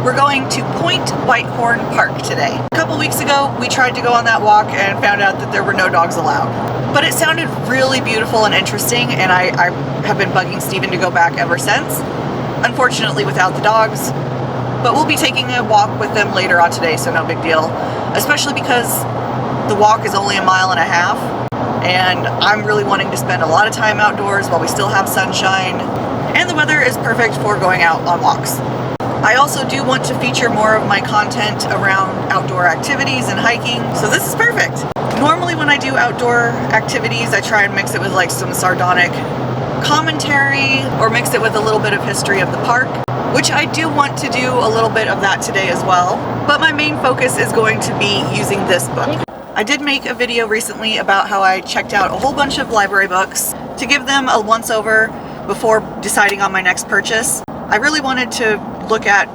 We're going to Point Whitehorn Park today. A couple weeks ago, we tried to go on that walk and found out that there were no dogs allowed. But it sounded really beautiful and interesting, and I have been bugging Steven to go back ever since. Unfortunately, without the dogs. But we'll be taking a walk with them later on today, so no big deal. Especially because the walk is only 1.5 miles, and I'm really wanting to spend a lot of time outdoors while we still have sunshine, and the weather is perfect for going out on walks. I also do want to feature more of my content around outdoor activities and hiking, so this is perfect. Normally when I do outdoor activities, I try and mix it with like some sardonic commentary or mix it with a little bit of history of the park, which I do want to do a little bit of that today as well. But my main focus is going to be using this book. I did make a video recently about how I checked out a whole bunch of library books to give them a once over before deciding on my next purchase. I really wanted to look at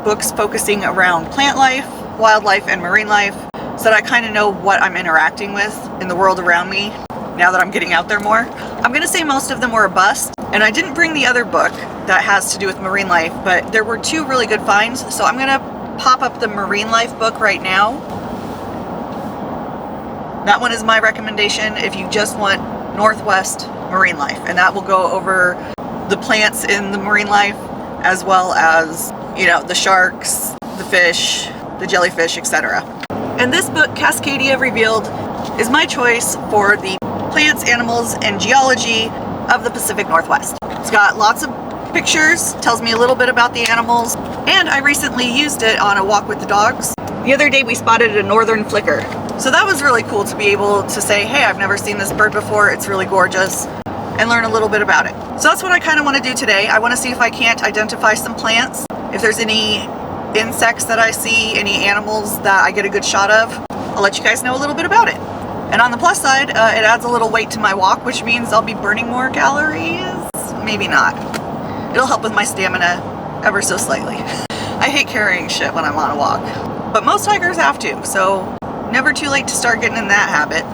books focusing around plant life, wildlife, and marine life so that I kind of know what I'm interacting with in the world around me now that I'm getting out there more. I'm going to say most of them were a bust, and I didn't bring the other book that has to do with marine life, but there were 2 really good finds, so I'm going to pop up the marine life book right now. That one is my recommendation if you just want Northwest marine life, and that will go over the plants in the marine life as well as, you know, the sharks, the fish, the jellyfish, etc. And this book, Cascadia Revealed, is my choice for the plants, animals, and geology of the Pacific Northwest. It's got lots of pictures, tells me a little bit about the animals, and I recently used it on a walk with the dogs. The other day we spotted a northern flicker. So that was really cool to be able to say, hey, I've never seen this bird before, it's really gorgeous, and learn a little bit about it. So that's what I kind of want to do today. I want to see if I can't identify some plants, if there's any insects that I see, any animals that I get a good shot of. I'll let you guys know a little bit about it. And on the plus side, it adds a little weight to my walk, which means I'll be burning more calories. Maybe not. It'll help with my stamina ever so slightly. I hate carrying shit when I'm on a walk, but most hikers have to, so never too late to start getting in that habit.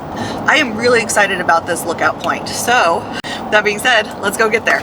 I am really excited about this lookout point. So, that being said, let's go get there.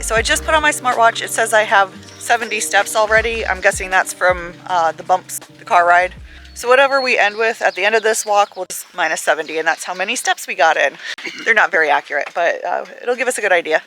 So I just put on my smartwatch. It says I have 70 steps already. I'm guessing that's from the bumps, the car ride. So whatever we end with at the end of this walk, we'll just minus 70, and that's how many steps we got in. They're not very accurate, but it'll give us a good idea.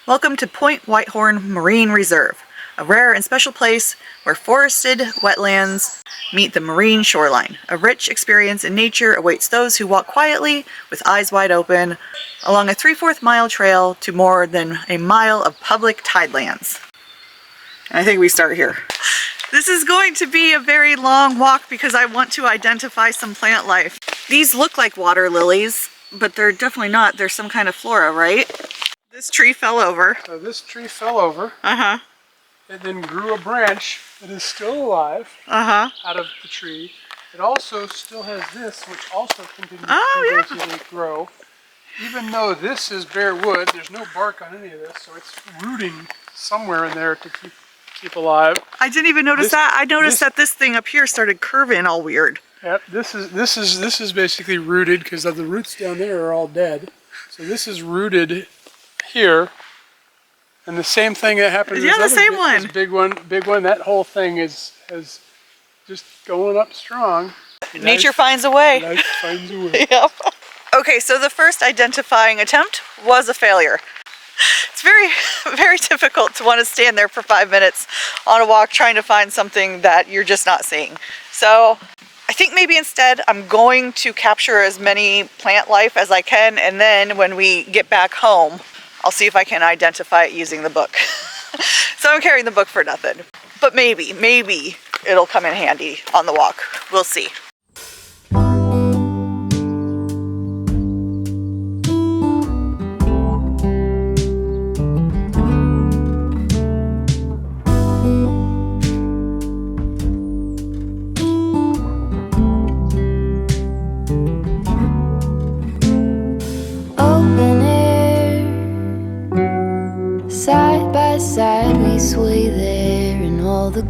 Welcome to Point Whitehorn Marine Reserve, a rare and special place where forested wetlands meet the marine shoreline. A rich experience in nature awaits those who walk quietly with eyes wide open along a 3/4 mile trail to more than a mile of public tidelands. And I think we start here. This is going to be a very long walk because I want to identify some plant life. These look like water lilies, but they're definitely not. They're some kind of flora, right? This tree fell over. So this tree fell over. Uh-huh. It then grew a branch that is still alive out of the tree. It also still has this, which also continues to eventually grow. Even though this is bare wood, there's no bark on any of this, so it's rooting somewhere in there to keep alive. I didn't even notice that. I noticed that this thing up here started curving all weird. Yeah, this is basically rooted because the roots down there are all dead. So this is rooted here. And the same thing that happened. Yeah, the same one. This big one. That whole thing is just going up strong. Nature finds a way. Life finds a way. Yep. Okay, so the first identifying attempt was a failure. It's very, very difficult to want to stand there for 5 minutes on a walk trying to find something that you're just not seeing. So I think maybe instead I'm going to capture as many plant life as I can, and then when we get back home, I'll see if I can identify it using the book. So I'm carrying the book for nothing. But maybe it'll come in handy on the walk. We'll see.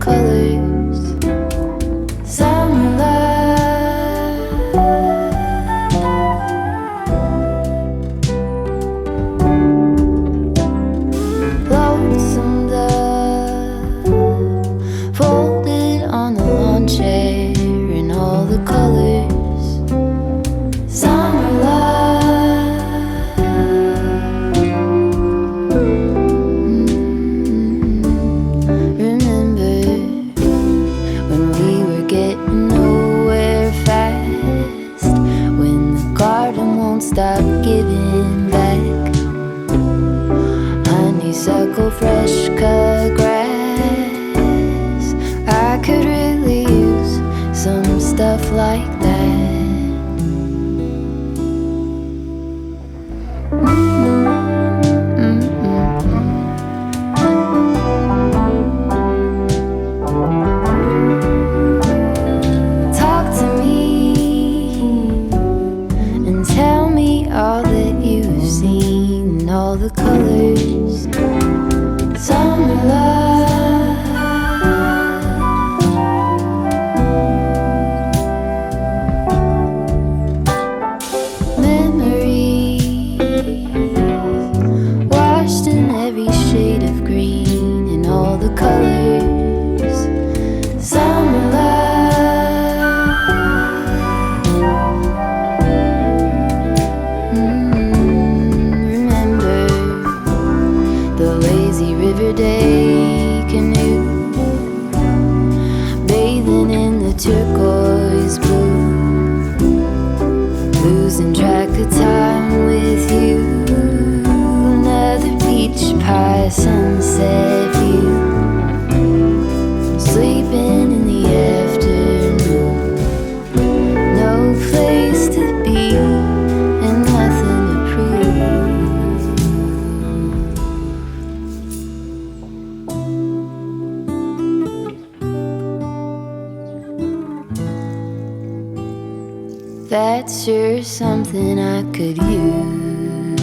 colors. Summer love, lonesome dove, folded on the lawn chair in all the colors. Summer love, remember when we were getting nowhere fast, when the garden won't stop giving back. Honeysuckle, fresh cut grass. I could really use some stuff like that. Talk to me and tell me all that you've seen, all the colors. Summer love, memories washed in every shade of green in all the colors. Summer love, remember the lazy river day canoe, bathing in the turquoise blue, losing track of time with you. Another peach pie sunset view, sleeping in the afternoon. No place to be and nothing to prove. That's sure something I could use.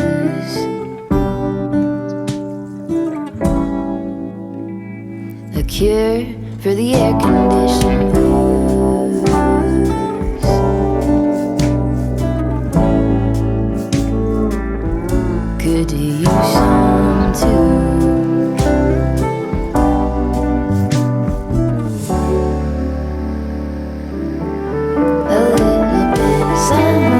A cure for the air-conditioned blues. Could use some too. A little bit of summer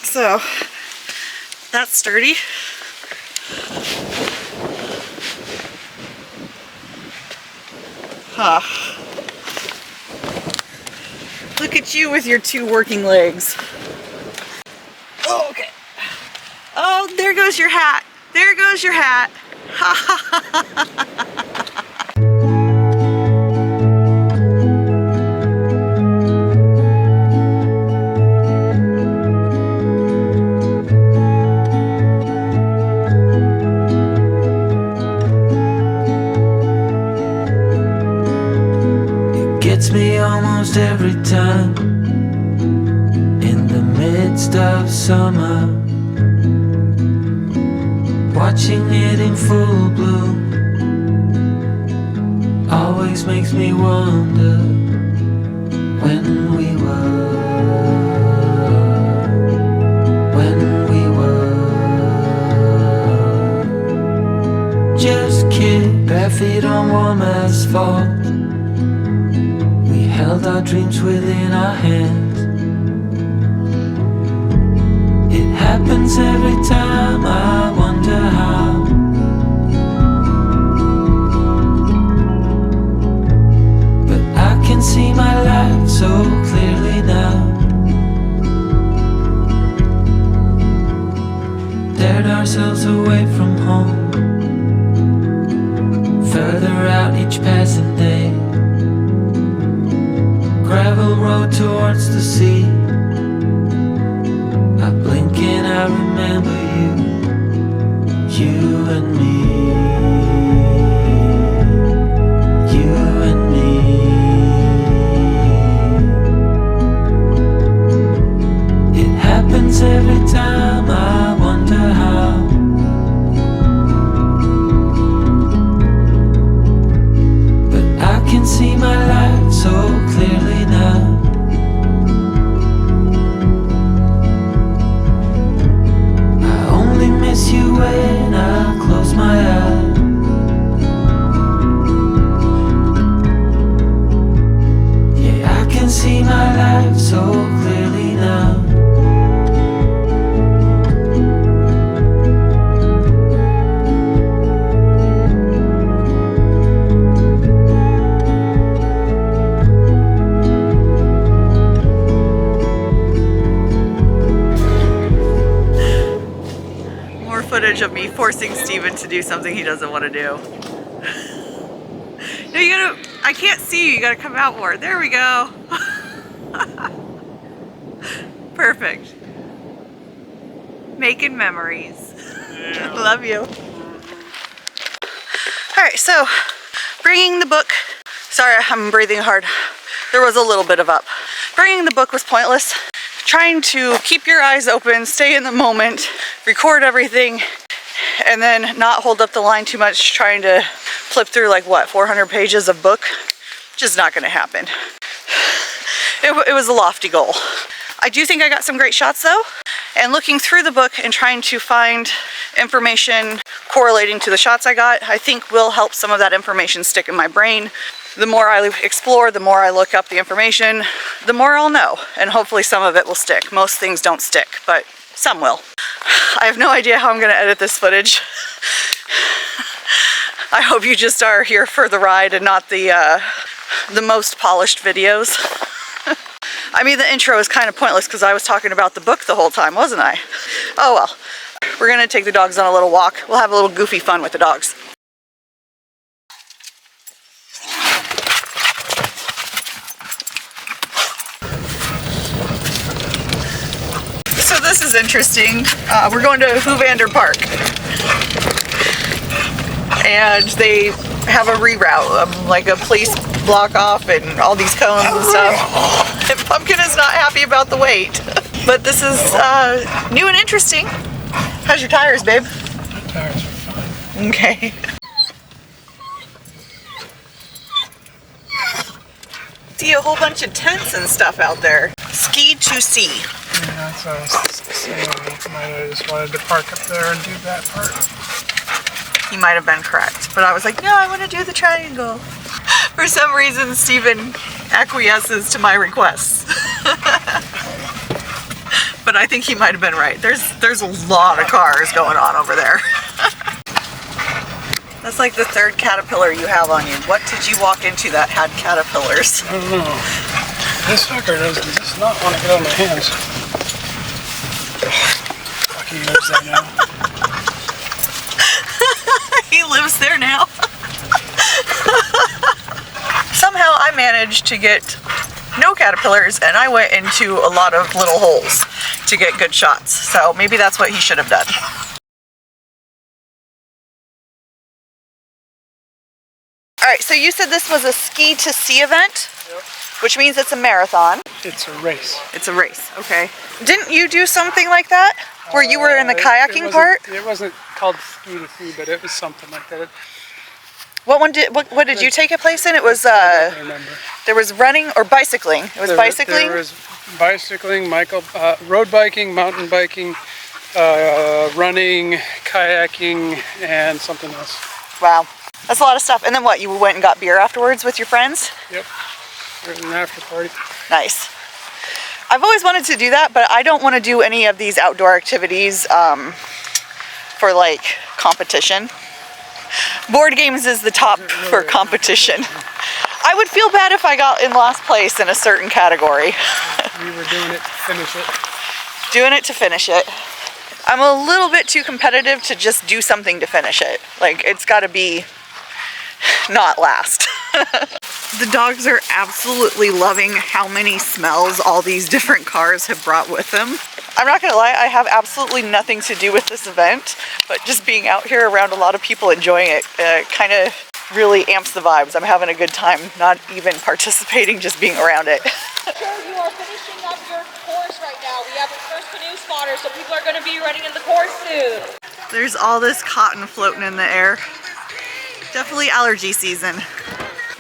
So that's sturdy. Huh. Look at you with your two working legs. Oh, okay. Oh, there goes your hat. There goes your hat. Ha ha ha ha ha. Gets me almost every time in the midst of summer, watching it in full bloom always makes me wonder when we were just kids, bare feet on warm asphalt. Held our dreams within our hands. It happens every time, I wonder how. But I can see my life so clearly now. Dared ourselves away from home, further out each passing day. Gravel road towards the sea. I blink and I remember you, you and me. footage of me forcing Steven to do something he doesn't want to do. No, you gotta, I can't see you, you gotta come out more. There we go. Perfect. Making memories. Yeah. Love you. Alright, so bringing the book, sorry I'm breathing hard. There was a little bit of up. Bringing the book was pointless. Trying to keep your eyes open, stay in the moment, record everything, and then not hold up the line too much trying to flip through like what, 400 pages of book? Just not gonna happen. It was a lofty goal. I do think I got some great shots though, and looking through the book and trying to find information correlating to the shots I got, I think will help some of that information stick in my brain. The more I explore, the more I look up the information, the more I'll know, and hopefully some of it will stick. Most things don't stick, but some will. I have no idea how I'm gonna edit this footage. I hope you just are here for the ride and not the most polished videos. I mean, the intro is kind of pointless because I was talking about the book the whole time, wasn't I? Oh well. We're gonna take the dogs on a little walk. We'll have a little goofy fun with the dogs. So this is interesting. We're going to Hovander Park. And they have a reroute, like a police block off and all these cones and stuff. And Pumpkin is not happy about the wait. But this is new and interesting. How's your tires, babe? My tires are fine. Okay. See a whole bunch of tents and stuff out there. Ski to sea. Yeah, that's what I was saying. I just wanted to park up there and do that part. He might have been correct, but I was like, no, I want to do the triangle. For some reason, Steven acquiesces to my requests. But I think he might have been right. There's a lot of cars going on over there. That's like the third caterpillar you have on you. What did you walk into that had caterpillars? I don't know. This fucker does not want to get on my hands. Lucky he lives there now. He lives there now. Somehow I managed to get no caterpillars and I went into a lot of little holes to get good shots. So maybe that's what he should have done. Alright, so you said this was a ski to sea event? Yep. Which means it's a marathon. It's a race. It's a race, okay. Didn't you do something like that? Where you were in the kayaking part? It wasn't called ski to sea, but it was something like that. What did you take a place in? It was I don't remember. There was running or bicycling. It was bicycling? There was bicycling, road biking, mountain biking, running, kayaking, and something else. Wow. That's a lot of stuff. And then what, you went and got beer afterwards with your friends? Yep. There's an after party. Nice. I've always wanted to do that, but I don't want to do any of these outdoor activities for like competition. Board games is the top for competition. I would feel bad if I got in last place in a certain category. We were doing it to finish it. Doing it to finish it. I'm a little bit too competitive to just do something to finish it. Like, it's got to be not last. The dogs are absolutely loving how many smells all these different cars have brought with them. I'm not gonna lie, I have absolutely nothing to do with this event, but just being out here around a lot of people enjoying it kind of really amps the vibes. I'm having a good time, not even participating, just being around it. You are finishing up your course right now. We have our first canoe spotter, so people are going to be running in the course soon. There's all this cotton floating in the air. Definitely allergy season.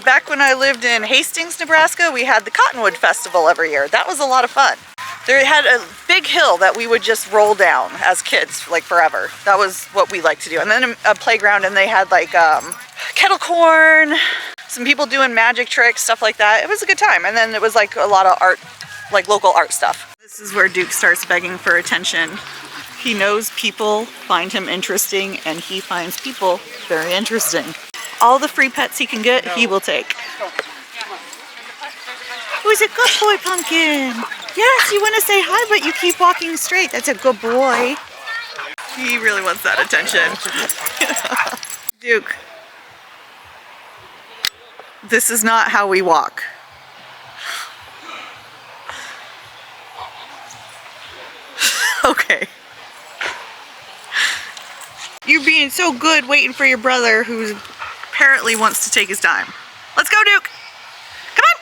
Back when I lived in Hastings, Nebraska, we had the Cottonwood Festival every year. That was a lot of fun. They had a big hill that we would just roll down as kids, like forever. That was what we liked to do. And then a playground, and they had like kettle corn, some people doing magic tricks, stuff like that. It was a good time. And then it was like a lot of art, like local art stuff. This is where Duke starts begging for attention. He knows people find him interesting, and he finds people very interesting. All the free pets he can get, he will take. Who's a good boy, Pumpkin? Yes, you want to say hi, but you keep walking straight. That's a good boy. He really wants that attention. Duke, this is not how we walk. Okay. You're being so good waiting for your brother who apparently wants to take his time. Let's go, Duke. Come on.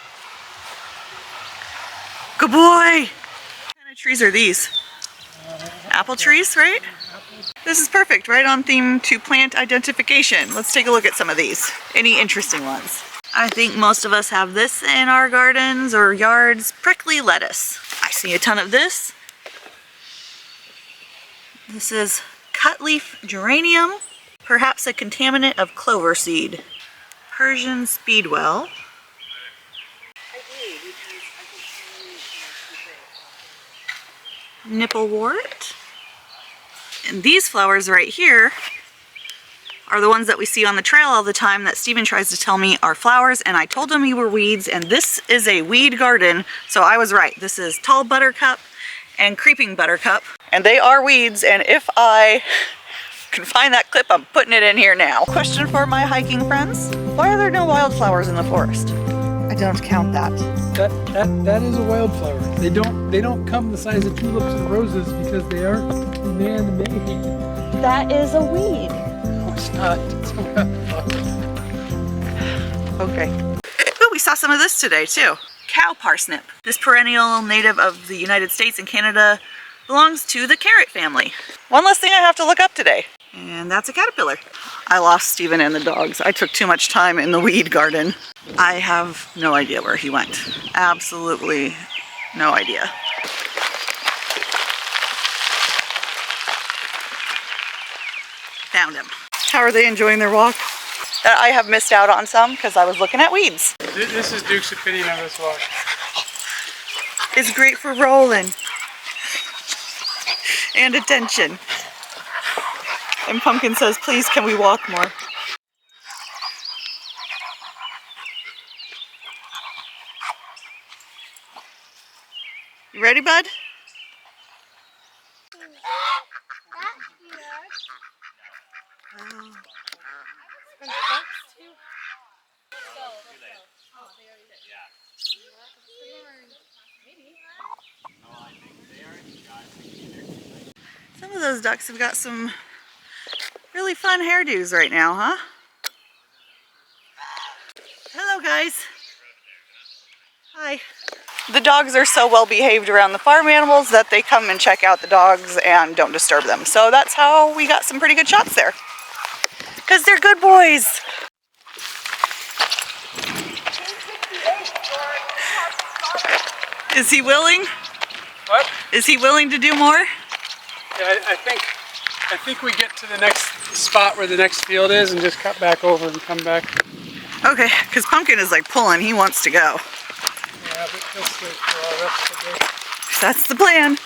Good boy. What kind of trees are these? Apple trees, right? This is perfect, right on theme to plant identification. Let's take a look at some of these. Any interesting ones? I think most of us have this in our gardens or yards. Prickly lettuce. I see a ton of this. This is cutleaf geranium, perhaps a contaminant of clover seed. Persian speedwell. Nipplewort. And these flowers right here are the ones that we see on the trail all the time that Steven tries to tell me are flowers, and I told him we were weeds, and this is a weed garden, so I was right. This is tall buttercup and creeping buttercup, and they are weeds, and if I can find that clip, I'm putting it in here now. Question for my hiking friends: why are there no wildflowers in the forest? I don't count that. That is a wildflower. They don't come the size of tulips and roses because they aren't man-made. That is a weed. No, it's not. It's a wildflower. Okay. Ooh, we saw some of this today too. Cow parsnip. This perennial native of the United States and Canada belongs to the carrot family. One less thing I have to look up today. And that's a caterpillar. I lost Steven and the dogs. I took too much time in the weed garden. I have no idea where he went. Absolutely no idea. Found him. How are they enjoying their walk? I have missed out on some because I was looking at weeds. This is Duke's opinion of this walk. It's great for rolling and attention. And Pumpkin says, please, can we walk more? You ready, bud? Some of those ducks have got some really fun hairdos right now, huh? Hello, guys. Hi. The dogs are so well behaved around the farm animals that they come and check out the dogs and don't disturb them. So that's how we got some pretty good shots there. Because they're good boys. Is he willing? What? Is he willing to do more? Yeah, I think we get to the next spot where the next field is and just cut back over and come back. Okay, because Pumpkin is like pulling. He wants to go. Yeah, but he'll stay for the rest of the day. That's the plan.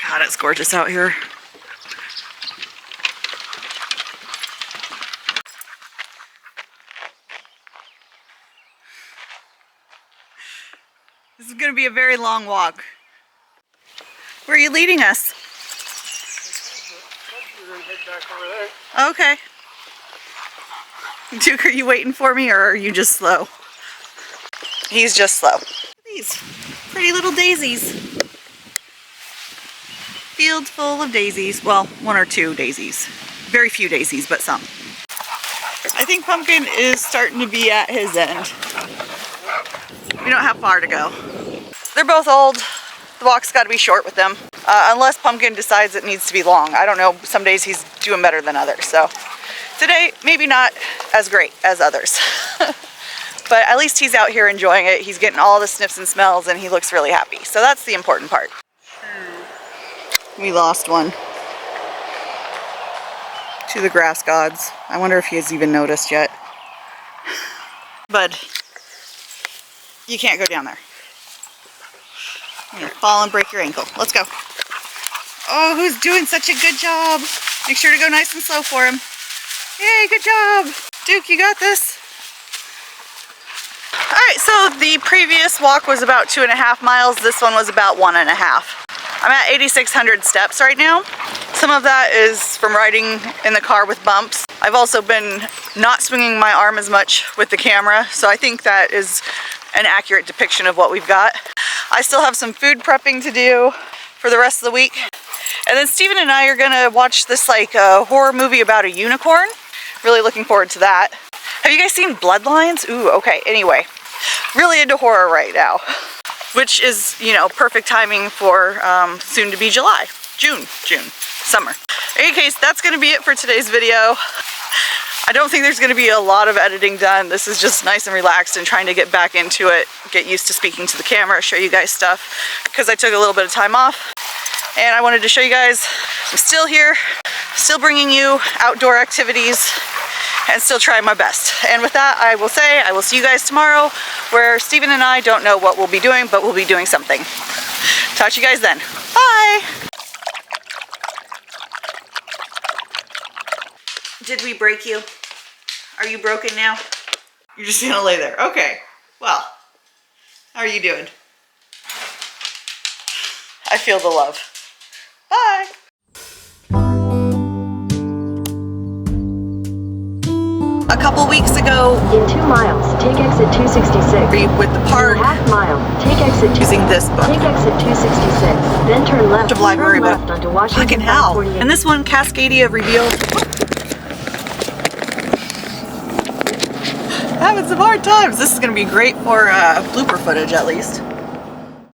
God, it's gorgeous out here. This is going to be a very long walk. Where are you leading us? We're going to head back over there. Okay. Duke, are you waiting for me or are you just slow? He's just slow. These pretty little daisies. Fields full of daisies. Well, one or two daisies. Very few daisies, but some. I think Pumpkin is starting to be at his end. We don't have far to go. They're both old. The walk's got to be short with them. Unless Pumpkin decides it needs to be long. I don't know. Some days he's doing better than others. So today, maybe not as great as others. But at least he's out here enjoying it. He's getting all the sniffs and smells and he looks really happy. So that's the important part. We lost one to the grass gods. I wonder if he has even noticed yet. Bud, you can't go down there. You're gonna fall and break your ankle. Let's go. Oh, who's doing such a good job? Make sure to go nice and slow for him. Yay, good job. Duke, you got this. Alright, so the previous walk was about 2.5 miles. This one was about 1.5. I'm at 8,600 steps right now. Some of that is from riding in the car with bumps. I've also been not swinging my arm as much with the camera, so I think that is an accurate depiction of what we've got. I still have some food prepping to do for the rest of the week. And then Steven and I are gonna watch this like horror movie about a unicorn. Really looking forward to that. Have you guys seen Bloodlines? Ooh, okay, anyway. Really into horror right now. Which is, you know, perfect timing for soon to be July. June, summer. In any case, that's gonna be it for today's video. I don't think there's gonna be a lot of editing done. This is just nice and relaxed and trying to get back into it, get used to speaking to the camera, show you guys stuff, because I took a little bit of time off. And I wanted to show you guys I'm still here, still bringing you outdoor activities, and still trying my best. And with that, I will say I will see you guys tomorrow, where Steven and I don't know what we'll be doing, but we'll be doing something. Talk to you guys then. Bye! Did we break you? Are you broken now? You're just gonna lay there. Okay. Well, how are you doing? I feel the love. Bye! A couple weeks ago, in 2 miles, take exit 266. with the park, Half mile, take exit using this book. Take exit 266. Then turn left. Of library turn book. left onto Washington. Fucking hell. 48. And this one, Cascadia Revealed. Having some hard times. This is gonna be great for blooper footage at least.